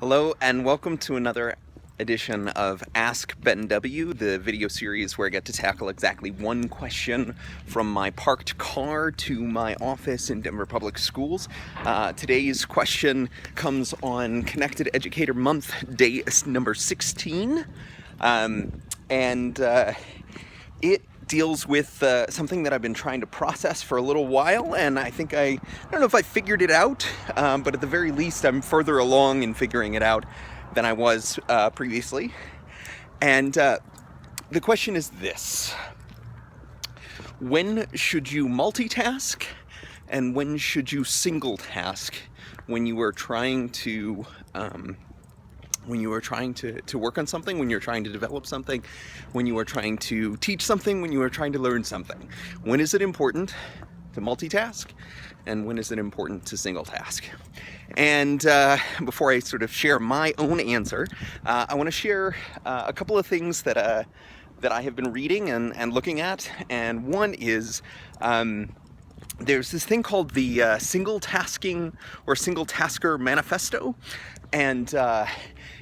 Hello and welcome to another edition of Ask Ben W, the video series where I get to tackle exactly one question from my parked car to my office in Denver Public Schools. Today's question comes on Connected Educator Month, day number 16, and it deals with something that I've been trying to process for a little while, and I don't know if I figured it out, but at the very least I'm further along in figuring it out than I was previously. And the question is this: when should you multitask and when should you single task when you are trying to work on something, when you're trying to develop something, when you are trying to teach something, when you are trying to learn something? When is it important to multitask, and when is it important to single task? And before I sort of share my own answer, I want to share a couple of things that I have been reading and looking at. And one is there's this thing called the Single Tasking or Single Tasker Manifesto, and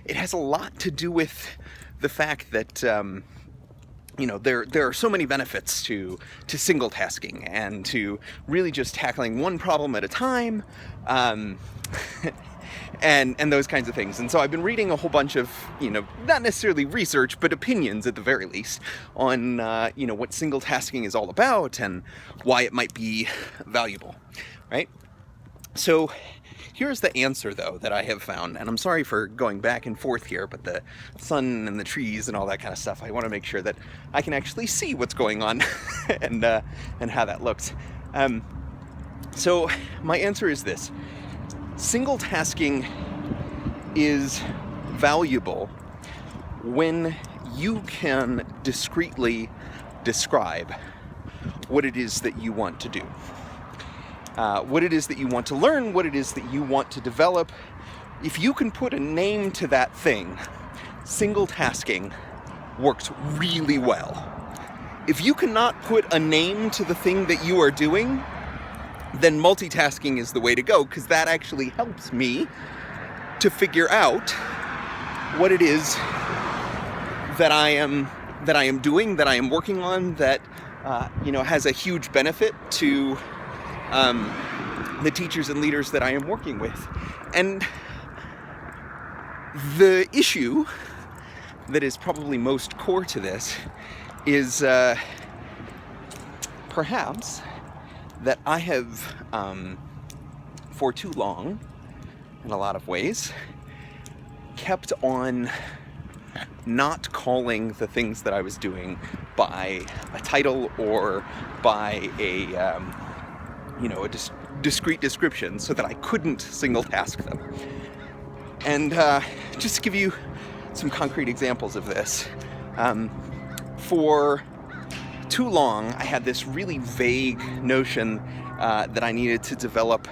it has a lot to do with the fact that there are so many benefits to single tasking and to really just tackling one problem at a time, and those kinds of things. And so I've been reading a whole bunch of, not necessarily research, but opinions at the very least on, what single tasking is all about and why it might be valuable, right? So here's the answer, though, that I have found, and I'm sorry for going back and forth here, but the sun and the trees and all that kind of stuff, I want to make sure that I can actually see what's going on and how that looks. So my answer is this: single tasking is valuable when you can discreetly describe what it is that you want to do. What it is that you want to learn, what it is that you want to develop. If you can put a name to that thing, single tasking works really well. If you cannot put a name to the thing that you are doing, then multitasking is the way to go, because that actually helps me to figure out what it is that I am doing, that I am working on, that has a huge benefit to the teachers and leaders that I am working with. And the issue that is probably most core to this is perhaps that I have, for too long, in a lot of ways, kept on not calling the things that I was doing by a title or by a discrete description, so that I couldn't single task them. And just to give you some concrete examples of this, for too long I had this really vague notion that I needed to develop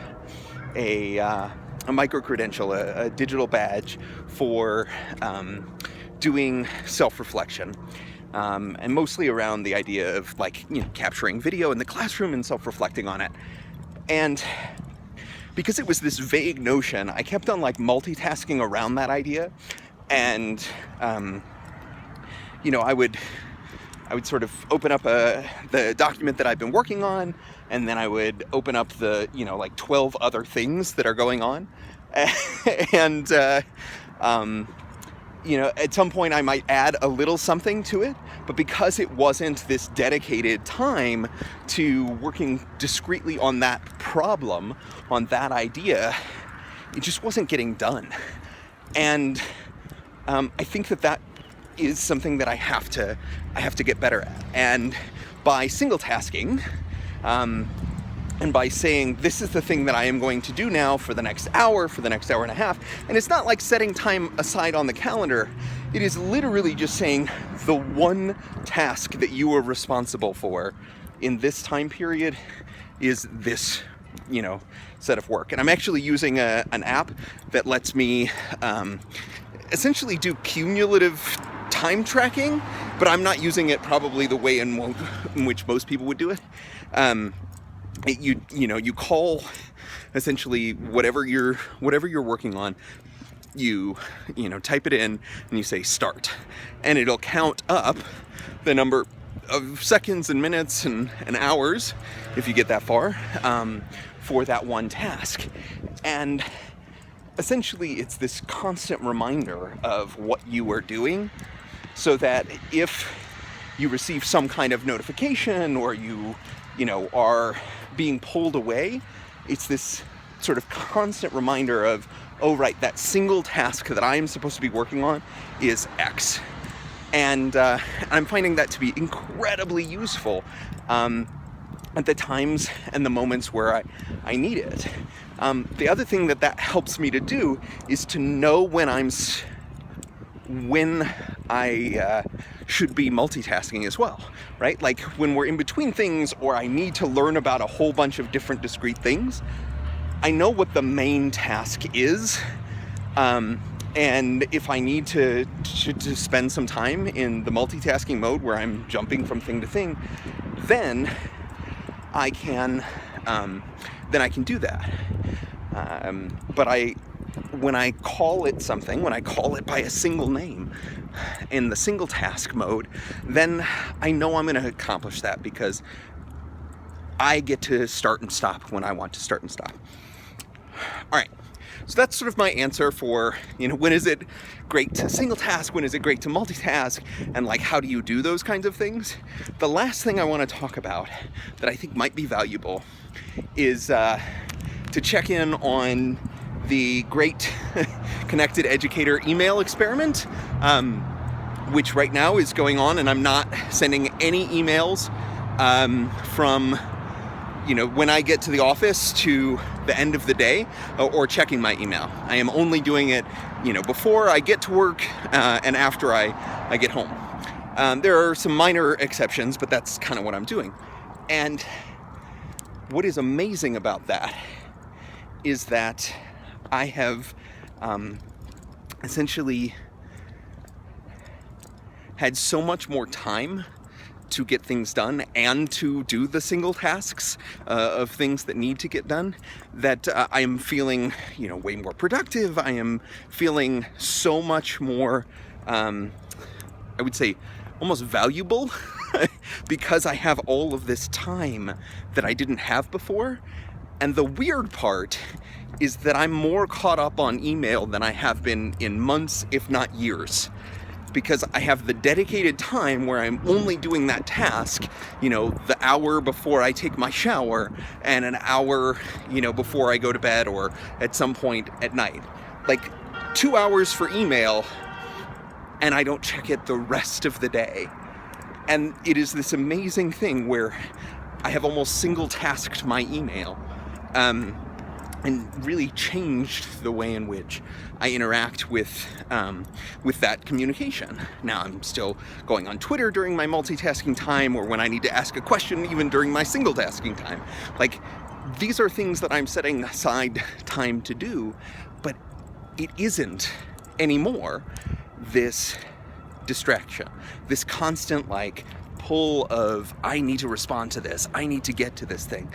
a micro-credential, a digital badge for doing self-reflection. And mostly around the idea of capturing video in the classroom and self-reflecting on it. And because it was this vague notion, I kept on multitasking around that idea. And I would sort of open up the document that I've been working on, and then I would open up the 12 other things that are going on. And at some point I might add a little something to it, but because it wasn't this dedicated time to working discreetly on that problem, on that idea, it just wasn't getting done. And I think that is something that I have to get better at. And by single tasking, and by saying, this is the thing that I am going to do now for the next hour, for the next hour and a half. And it's not like setting time aside on the calendar. It is literally just saying the one task that you are responsible for in this time period is this, set of work. And I'm actually using an app that lets me essentially do cumulative time tracking, but I'm not using it probably the way in which most people would do it. You call essentially whatever you're working on you type it in and you say start, and it'll count up the number of seconds and minutes and hours, if you get that far, for that one task. And essentially it's this constant reminder of what you are doing, so that if you receive some kind of notification or you are being pulled away, it's this sort of constant reminder of, oh right, that single task that I am supposed to be working on is X. And I'm finding that to be incredibly useful at the times and the moments where I need it. The other thing that helps me to do is to know when I should be multitasking as well, right? Like when we're in between things, or I need to learn about a whole bunch of different discrete things, I know what the main task is. And if I need to spend some time in the multitasking mode where I'm jumping from thing to thing, then I can do that. But when I call it something, when I call it by a single name in the single task mode, then I know I'm going to accomplish that, because I get to start and stop when I want to start and stop. All right. So that's sort of my answer for, when is it great to single task? When is it great to multitask? And like, how do you do those kinds of things? The last thing I want to talk about that I think might be valuable is to check in on the Great Connected Educator email experiment, which right now is going on, and I'm not sending any emails from when I get to the office to the end of the day, or checking my email. I am only doing it, before I get to work and after I get home. There are some minor exceptions, but that's kind of what I'm doing. And what is amazing about that is that I have essentially had so much more time to get things done and to do the single tasks of things that need to get done, that I am feeling, way more productive. I am feeling so much more, I would say, almost valuable because I have all of this time that I didn't have before. And the weird part is that I'm more caught up on email than I have been in months, if not years. Because I have the dedicated time where I'm only doing that task, the hour before I take my shower and an hour, before I go to bed or at some point at night. Like 2 hours for email, and I don't check it the rest of the day. And it is this amazing thing where I have almost single tasked my email, and really changed the way in which I interact with that communication. Now, I'm still going on Twitter during my multitasking time, or when I need to ask a question, even during my single tasking time. Like, these are things that I'm setting aside time to do, but it isn't anymore this distraction, this constant pull of, I need to respond to this, I need to get to this thing.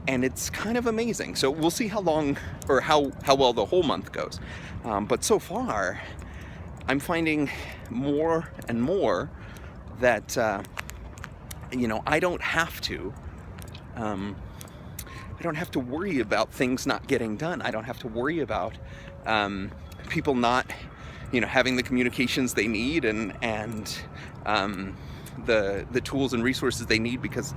And it's kind of amazing. So we'll see how long, or how well the whole month goes. But so far, I'm finding more and more that, I don't have to worry about things not getting done. I don't have to worry about people not, having the communications they need and the tools and resources they need, because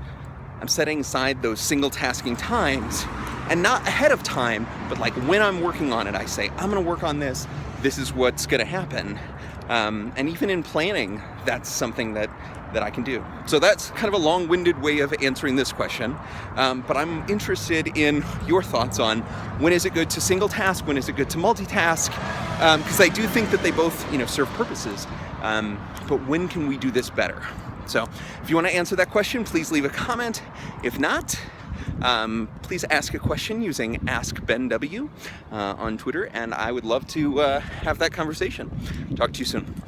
I'm setting aside those single tasking times, and not ahead of time, but when I'm working on it, I say, I'm going to work on this. This is what's going to happen. And even in planning, that's something that I can do. So that's kind of a long-winded way of answering this question. But I'm interested in your thoughts on, when is it good to single task? When is it good to multitask? Because I do think that they both, serve purposes. But when can we do this better? So if you want to answer that question, please leave a comment. If not, please ask a question using AskBenW on Twitter, and I would love to have that conversation. Talk to you soon.